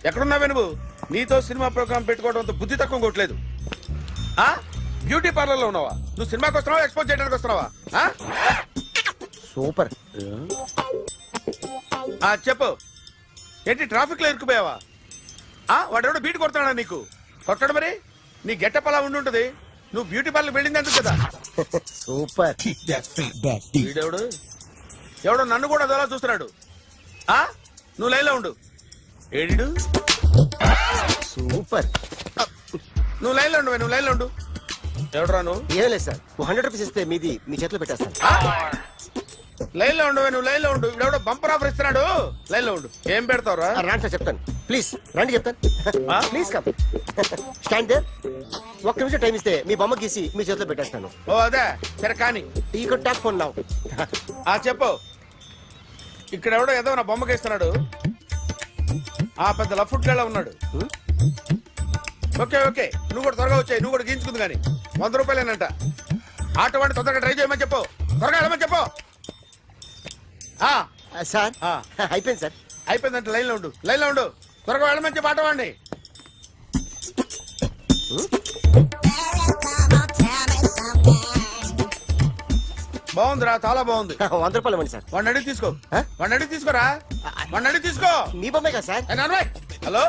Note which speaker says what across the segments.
Speaker 1: ఎక్కడున్నావే నువ్వు? నీతో cinema programme పెట్టుకోవడంతో బుద్ధి తక్కువ కొట్టలేదు. బ్యూటీ పార్లర్ లో ఉన్నావా? నువ్వు సినిమాకి వస్తున్నావా, ఎక్స్పోజ్ చేయడానికి వస్తున్నావా?
Speaker 2: సూపర్.
Speaker 1: చెప్పు, ఏంటి ట్రాఫిక్ లో ఇరుక్కుపోయావా? వాడెవడో బీట్ కొడుతున్నాడా నీకు? కొట్టడు మరి. నీ గెట్టప్ అలా ఉండుంటది. నువ్వు బ్యూటీ పార్లర్ వెళ్ళింది ఎందుకు కదా?
Speaker 2: సూపర్.
Speaker 1: వీడెవడు? ఎవడో నన్ను కూడా అదోలా చూస్తున్నాడు. నువ్వు లైన్లో ఉండు. ఏడు
Speaker 2: సూపర్.
Speaker 1: నువ్వు లైన్లో ఉండు, నువ్వు లైన్లో ఉండు. ఎవడరా నువ్వు?
Speaker 2: ఏం లేదు సార్, 100 రూపీస్ ఇస్తే మీది మీ చేతిలో పెట్టేస్తాను.
Speaker 1: లైన్లో ఉండు, నువ్వు లైన్లో ఉండు. ఇవిడెవడో బంపర్ ఆఫర్ ఇస్తున్నాడు. లైన్లో ఉండు. ఏం పెడతావురా?
Speaker 2: రాండి సార్, చెప్తాను. ప్లీజ్ రండి, చెప్తాను. Please come. Stand there. ఒక్క నిమిషం టైం ఇస్తే మీ బొమ్మ గీసి మీ చేతిలో పెట్టేస్తాను.
Speaker 1: ఓ అదే సరే కానీ.
Speaker 2: ఈ కుడ్ టాక్ ఫోన్ నౌ.
Speaker 1: చెప్పు. ఇక్కడ ఎవడో ఏదో నా బొమ్మకి ఇస్తున్నాడు. పెద్ద లఫుట్ గళ్ళ ఉన్నాడు. ఓకే ఓకే, నువ్వు కూడా త్వరగా వచ్చాయి. నువ్వు కూడా గీంచుకుంది కానీ 100 రూపాయలేనంట. ఆటో వాడిని తొందరగా ట్రై చేయమని చెప్పు. త్వరగా వెళ్ళమని చెప్పు.
Speaker 2: సార్ అయిపోయింది సార్.
Speaker 1: అయిపోయిందంటే లైన్లో ఉండు, లైన్లో ఉండు. త్వరగా వెళ్ళమని చెప్పు ఆటో వాడిని. బాగుందిరా, చాలా బాగుంది.
Speaker 2: 100 రూపాయలు ఇవ్వండి సార్.
Speaker 1: వాడిని అడిగి తీసుకో. వాడిని అడిగి తీసుకోరా. వాడిని అడిగి తీసుకో.
Speaker 2: మీ బొమ్మే కదా సార్.
Speaker 1: హలో,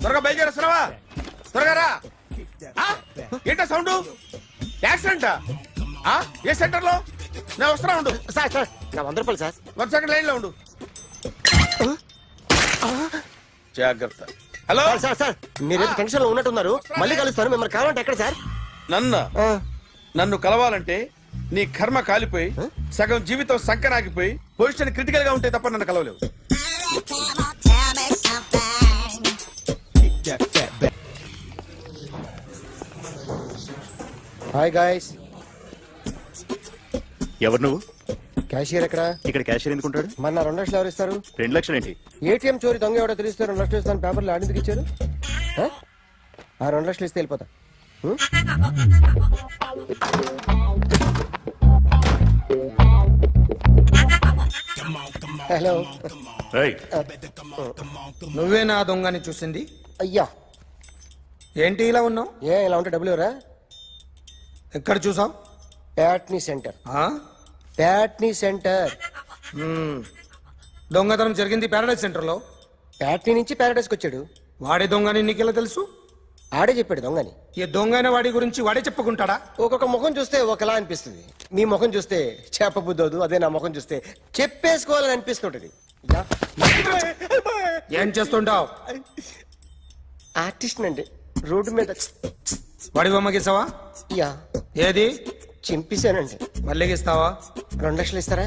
Speaker 1: త్వరగా బయలుదేరేస్తున్నావా? త్వరగా రా. ఏంటా సౌండ్? యాక్సిడెంటా? ఏ సెంటర్ లో? నేను వస్తున్నా ఉండు.
Speaker 2: సార్ సార్ నా 100 రూపాయలు సార్.
Speaker 1: 1 సెకండ్ లైన్ లో ఉండు. జాగ్రత్త. హలో
Speaker 2: సార్ సార్, మీరు టెన్షన్ లో ఉన్నట్టున్నారు. మళ్ళీ కలుస్తాను. మిమ్మల్ని కావాలంటే ఎక్కడ సార్?
Speaker 1: నన్ను కలవాలంటే నీ కర్మ కాలిపోయి సగం జీవితం సంకనాగిపోయి పొజిషన్ క్రిటికల్ గా ఉంటే తప్ప నన్ను కలవలేవు.
Speaker 2: Hi guys.
Speaker 3: ఎవరు నువ్వు?
Speaker 2: క్యాషియర్ ఎక్కడ?
Speaker 3: ఇక్కడ క్యాషియర్ ఎందుకుంటాడు?
Speaker 2: మన 2 లక్షలు ఎవరు ఇస్తారు?
Speaker 3: 2 లక్షలు ఏంటి?
Speaker 2: ఏటీఎం చోరీ దొంగ ఎవడో తెలిస్తే 2 లక్షలు ఇస్తాను పేపర్లో ఆడిందుకు ఇచ్చారు. 2 లక్షలు ఇస్తే వెళ్ళిపోతా. హలో.
Speaker 4: నువ్వే నా దొంగని చూసింది?
Speaker 2: అయ్యా
Speaker 4: ఏంటి ఇలా ఉన్నావు?
Speaker 2: ఇలా ఉంటే డబ్బులు ఎవరా?
Speaker 4: ఎక్కడ చూసావు?
Speaker 2: ప్యాట్నీ సెంటర్. ప్యాట్నీ సెంటర్.
Speaker 4: దొంగతనం జరిగింది ప్యారడైజ్ సెంటర్ లో.
Speaker 2: ప్యాట్నీ నుంచి ప్యారడైజ్కి వచ్చాడు.
Speaker 4: వాడే దొంగని నీకెలా తెలుసు?
Speaker 2: ఆడే చెప్పాడు దొంగని.
Speaker 4: ఈ దొంగైన వాడి గురించి వాడే చెప్పుకుంటాడా?
Speaker 2: ఒక్కొక్క ముఖం చూస్తే ఒకలా అనిపిస్తుంది. మీ ముఖం చూస్తే చెప్పబుద్దోదు. అదే నా ముఖం చూస్తే చెప్పేసుకోవాలని అనిపిస్తుంటది.
Speaker 4: ఏం చేస్తుంటావు?
Speaker 2: ఆర్టిస్ట్ అండి. రోడ్డు మీద
Speaker 4: వాడి బొమ్మ గీసావా?
Speaker 2: యా.
Speaker 4: ఏది?
Speaker 2: చింపేశానండి.
Speaker 4: మళ్ళీ గీస్తావా?
Speaker 2: 2 లక్షలు ఇస్తారా?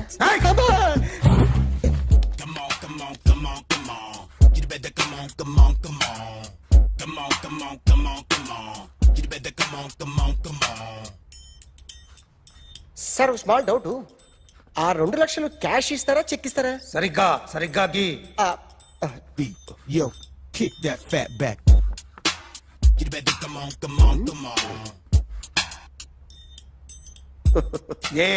Speaker 2: Sir small doubt. 2 లక్షలు క్యాష్ ఇస్తారా, చెక్ ఇస్తారా?
Speaker 4: సరిగ్గా గీ.
Speaker 5: Yo, kick that fat back. You better come on.
Speaker 4: A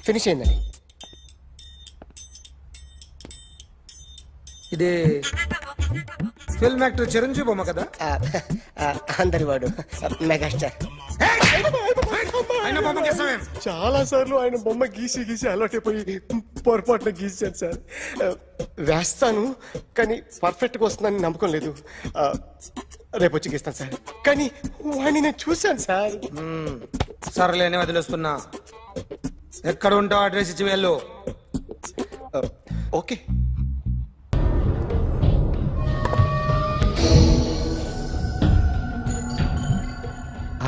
Speaker 2: finish అయిందండి.
Speaker 4: ఇది ఫిల్మ్ యాక్టర్ చిరంజీవి బొమ్మ కదా?
Speaker 2: అందరి వాడు మెగాస్టార్.
Speaker 4: ఆయన బొమ్మ గీసావేం?
Speaker 2: చాలా సార్లు ఆయన బొమ్మ గీసి అలవాటైపోయి పొరపాటున గీసాను సార్. వేస్తాను కానీ పర్ఫెక్ట్ గా వస్తుందని నమ్మకం లేదు. రేపు వచ్చి గీస్తాను సార్. కానీ వాడిని నేను చూశాను సార్.
Speaker 4: సర్లేని వదిలేస్తున్నా. ఎక్కడ ఉంటావు అడ్రస్ ఇచ్చి వెళ్ళు.
Speaker 2: ఓకే.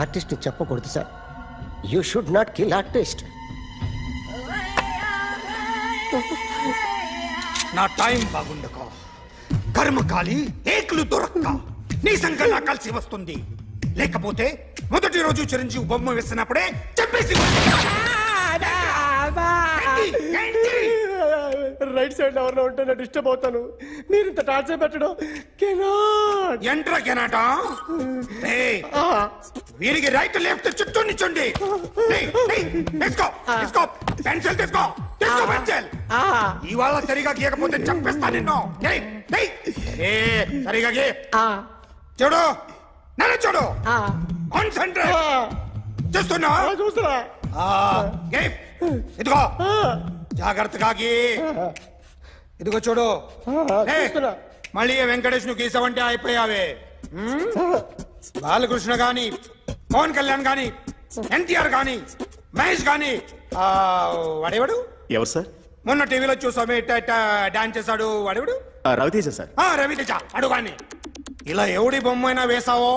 Speaker 2: ఆర్టిస్ట్ చెప్పకూడదు sir. You should not kill artist.
Speaker 4: నా టైం బాగుండక కర్మకాలి ఏకులు దొరక్క నీ సంకల్లా కలిసి వస్తుంది. లేకపోతే మొదటి రోజు చిరంజీవి బొమ్మ వేసినప్పుడే చెప్పేసి
Speaker 2: రైట్ సైడ్ ఎవరిలో ఉంటే నేను డిస్టర్బ్ అవుతాను. మీరు ఇంత టార్చర్ పెట్టడం కెనాట్.
Speaker 4: ఎంట్రా కెనాట వీరికి రైట్ లెఫ్ట్ చుట్టూ నిచ్చండి. తీసుకో తీసుకో పెన్సిల్ తీసుకో తీసుకో పెన్సిల్. ఇవాళ సరిగా గీయకపోతే చంపేస్తా నిన్ను. సరిగా గీ. చూడు నన్ను చూడు. కాన్సంట్రేట్ చూస్తున్నా.
Speaker 2: చూస్తున్నా.
Speaker 4: ఇదిగో జాగ్రత్తగా గీ. ఇదిగో చూడు.
Speaker 2: చూస్తున్నా.
Speaker 4: మళ్ళీ వెంకటేష్ ను గీసావంటే అయిపోయావే. బాలకృష్ణ గాని పవన్ కళ్యాణ్ గాని ఎన్టీఆర్ గాని మహేష్ గాని వాడేవాడు
Speaker 3: ఎవరు సార్?
Speaker 4: మొన్న టీవీలో చూసామే డాన్స్ చేశాడు వాడేవాడు.
Speaker 3: రవితేజ సార్.
Speaker 4: రవితేజ అడుగాని. ఇలా ఎవడి బొమ్మ అయినా వేసావో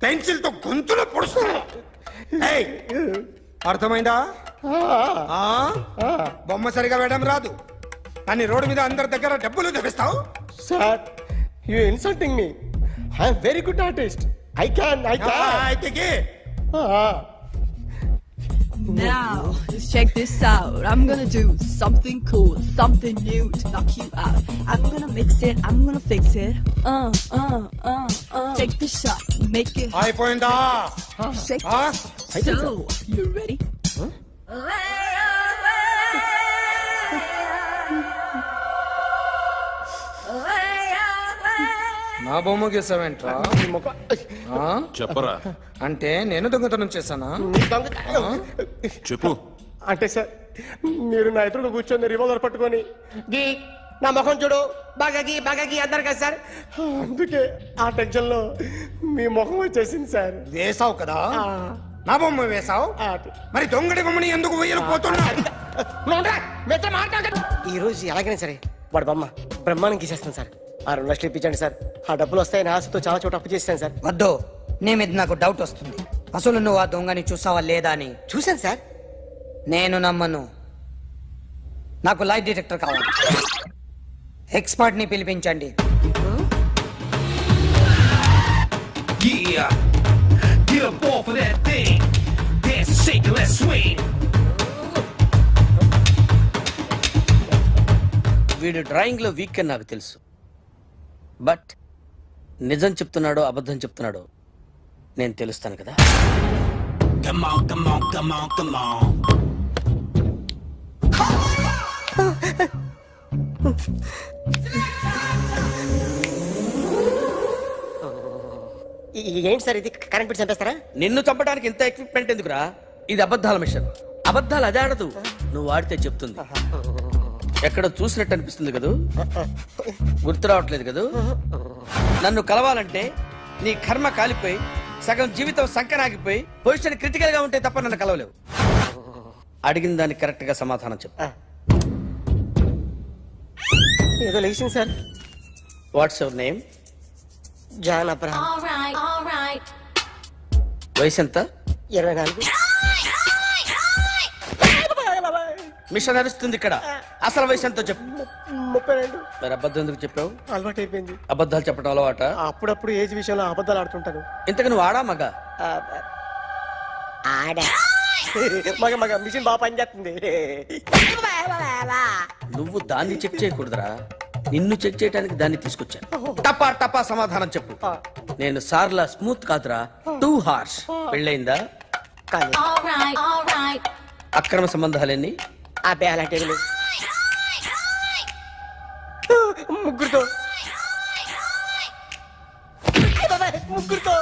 Speaker 4: పెన్సిల్ తో గొంతులో పొడుస్తున్నా. అర్థమైందా? బొమ్మ సరిగా వేయడం రాదు కానీ రోడ్డు మీద అందరి దగ్గర డబ్బులు తెప్పిస్తావు.
Speaker 2: Sir you insulting me. I'm very good artist. I can.
Speaker 4: అయితే గీ.
Speaker 6: Now, let's check this out. I'm gonna do something cool, something new to knock you out. I'm gonna mix it, I'm gonna fix it. Take the shot, make it
Speaker 4: అయిపోయిందా?
Speaker 6: shake. So, you ready?
Speaker 4: నా బొమ్మ గీసావేంట్రా?
Speaker 3: చెప్పరా.
Speaker 4: అంటే నేను దొంగతనం చేశానా?
Speaker 3: చెప్పు.
Speaker 2: అంటే సార్ మీరు నా ఎదురు కూర్చొని రివాల్వర్ పట్టుకొని గీ నా ముఖం చూడు బాగా గీ అన్నారు కదా సార్. అందుకే ఆ టెన్షన్ లో మీ ముఖం వచ్చేసింది సార్.
Speaker 4: వేసావు కదా, నా బొమ్మ వేసావు. మరి దొంగడి బొమ్మని ఎందుకు వేయలేకపోతున్నా?
Speaker 2: ఈ రోజు ఎలాగైనా సరే వాడు బొమ్మ బ్రహ్మాండం గీసేస్తాను సార్. 6 లక్షలు ఇప్పించండి సార్. ఆ డబ్బులు వస్తాయని ఆశతో చాలా చోట అప్పు చేస్తాను సార్.
Speaker 7: వద్దు, నీ మీద నాకు డౌట్ వస్తుంది. అసలు నువ్వు ఆ దొంగని చూసావా లేదా అని.
Speaker 2: చూశాను సార్.
Speaker 7: నేను నమ్మను. నాకు లైట్ డిటెక్టర్ కావాలి. ఎక్స్పర్ట్ ని పిలిపించండి.
Speaker 8: Yeah, get up off of that thing. Dance and shake and let's swing.
Speaker 9: వీడు డ్రాయింగ్ లో వీక్ అని నాకు తెలుసు. బట్ నిజం చెప్తున్నాడో అబద్ధం చెప్తున్నాడో నేను తెలుస్తాను కదా.
Speaker 8: Come on, come on, come on, come on.
Speaker 2: ఏంటి సార్ ఇది? కరెంట్ బిల్ చంపేస్తారా?
Speaker 9: నిన్ను చంపడానికి ఇంత ఎక్విప్మెంట్ ఎందుకురా? ఇది అబద్ధాల మిషన్. అబద్ధాలు అదే ఆడదు, నువ్వు ఆడితే చెప్తుంది. ఎక్కడ చూసినట్టు అనిపిస్తుంది కదూ, గుర్తు రావట్లేదు కదూ. నన్ను కలవాలంటే నీ కర్మ కాలిపోయి సగం జీవితం సంకనాగిపోయి పొజిషన్ క్రిటికల్ గా ఉంటే తప్ప నన్ను కలవలేవు. అడిగిన దానికి కరెక్ట్ గా సమాధానం చెప్పు.
Speaker 2: ఏదో లేచింది sir.
Speaker 9: What's your name?
Speaker 2: John Abraham.
Speaker 9: వయసు ఎంత?
Speaker 2: 24.
Speaker 9: మిషన్ నడుస్తుంది ఇక్కడ. అసలు వయసు ఎంతో చెప్పు.
Speaker 2: 32.
Speaker 9: మరి అబద్ధం ఎందుకు చెప్పావు?
Speaker 2: అలవాటు అయిపోయింది.
Speaker 9: అబద్ధాలు చెప్పడం అలవాట?
Speaker 2: అప్పుడప్పుడు ఏజ్ విషయంలో అబద్ధాలు ఆడుతుంటాను.
Speaker 9: ఇంతకు నువ్వు ఆడా మగ?
Speaker 2: ఆడా. మగ మిషన్ బాగా పనిచేస్తుంది.
Speaker 9: నువ్వు దాన్ని చెక్ చేయకూడదురా, నిన్ను చెక్ చేయడానికి దాన్ని తీసుకొచ్చాను. టపా టపా సమాధానం చెప్పు. నేను సార్లా స్మూత్ కాదురా, టూ హార్ష్. పెళ్ళయిందా? అక్రమ సంబంధాలన్నీ?
Speaker 2: అబ్బే అలాంటి ముగ్గురుతో ముగ్గురుతో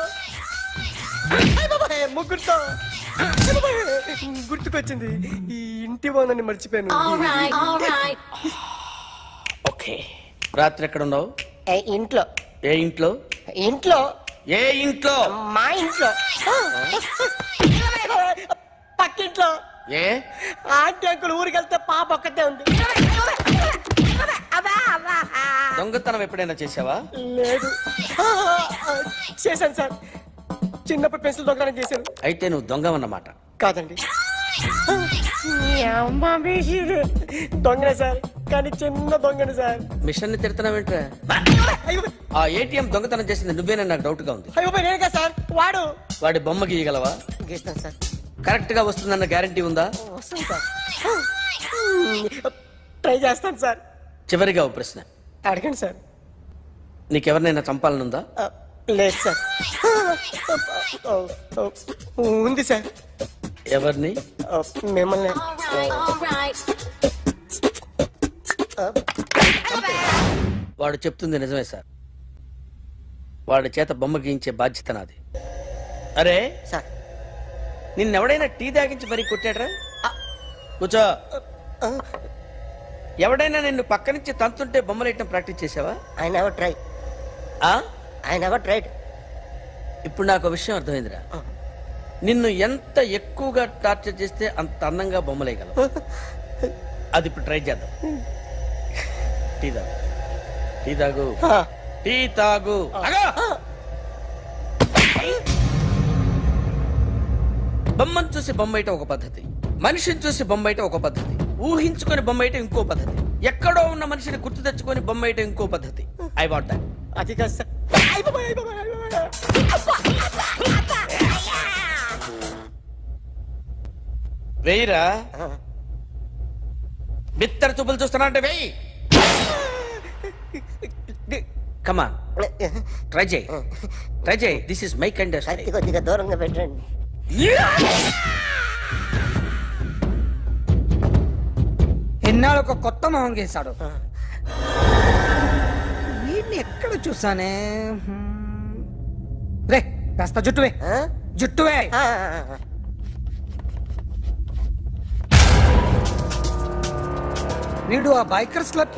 Speaker 2: గుర్తుకొచ్చింది. ఈ ఇంటి బాగుందని మర్చిపోయాను.
Speaker 9: ఓకే. రాత్రి ఎక్కడ ఉన్నావు?
Speaker 2: ఇంట్లో.
Speaker 9: ఏ ఇంట్లో?
Speaker 2: ఇంట్లో.
Speaker 9: ఏ ఇంట్లో?
Speaker 2: మా ఇంట్లో. పక్కింట్లో.
Speaker 9: ఏ
Speaker 2: ఆంటీ అంకుల్ ఊరికి వెళ్తే పాప ఒక్కతే ఉంది.
Speaker 9: దొంగతనం ఎప్పుడైనా చేసావా?
Speaker 2: లేదు. చేశాను సార్. చిన్నప్పుడు పెన్సిల్ దొంగతనం చేశాను.
Speaker 9: అయితే నువ్వు దొంగవన్నమాట.
Speaker 2: కాదండి, దొంగనే సార్, కానీ చిన్న దొంగనే సార్.
Speaker 9: మిషన్ ని తిడుతున్నావేంట్రా? ఆ ఏటీఎం దొంగతనం చేసింది నువ్వేనని నాకు డౌట్ గా ఉంది.
Speaker 2: అయ్యో నేనే కదా సార్.
Speaker 9: వాడి బొమ్మ గీయగలవా?
Speaker 2: గీస్తాను సార్.
Speaker 9: కరెక్ట్ గా వస్తుందన్న గ్యారంటీ ఉందా?
Speaker 2: వస్తుంది సార్. ట్రై ట్రై చేస్తాను సార్.
Speaker 9: చివరిగా ఓ ప్రశ్న,
Speaker 2: అడగండి సార్.
Speaker 9: నీకెవరినైనా చంపాలనుందా?
Speaker 2: లేదు సార్. ఉంది సార్.
Speaker 9: ఎవరిని?
Speaker 2: మిమ్మల్ని.
Speaker 9: వాడు చెప్తుంది నిజమే సార్. వాడి చేత బొమ్మ గీయించే బాధ్యత నాది. అరే
Speaker 2: సార్.
Speaker 9: నిన్నెవడైనా టీ తాగించి మరీ కొట్టాడ్రా? కూర్చో. ఎవడైనా నిన్ను పక్క నుంచి తంతుంటే బొమ్మలేయటం ప్రాక్టీస్ చేసావా?
Speaker 2: I never try. I never tried.
Speaker 9: ఇప్పుడు నాకు విషయం అర్థమైందిరా. నిన్ను ఎంత ఎక్కువగా టార్చర్ చేస్తే అంత అందంగా బొమ్మలేయగలవు. అది ఇప్పుడు ట్రై చేద్దాం. టీ తాగు, టీ తాగు, టీ తాగు. బొమ్మను చూసి బొమ్మేయటం ఒక పద్ధతి, మనిషిని చూసి బొమ్మేయటం ఒక పద్ధతి, ఊహించుకొని బొమ్మేయటం ఇంకో పద్ధతి, ఎక్కడో ఉన్న మనిషిని గుర్తు తెచ్చుకొని బొమ్మేయటం ఇంకో పద్ధతి. I want that.
Speaker 2: అది కాదు సార్.
Speaker 9: వెయ్యిరా. బిత్తర చూపులు చూస్తున్నా అంటే వెయ్యి. కమాన్, ట్రై చేయి, ట్రై చేయి. This is my kind of style.
Speaker 2: కొద్దిగా దూరంగా పెట్టండి.
Speaker 7: ఎన్నాళ్ళు ఒక కొత్త మొహం గీశాడు. వీడిని ఎక్కడ చూసానే? రే కాస్త జుట్టువే, జుట్టువే. వీడు ఆ బైకర్స్ క్లబ్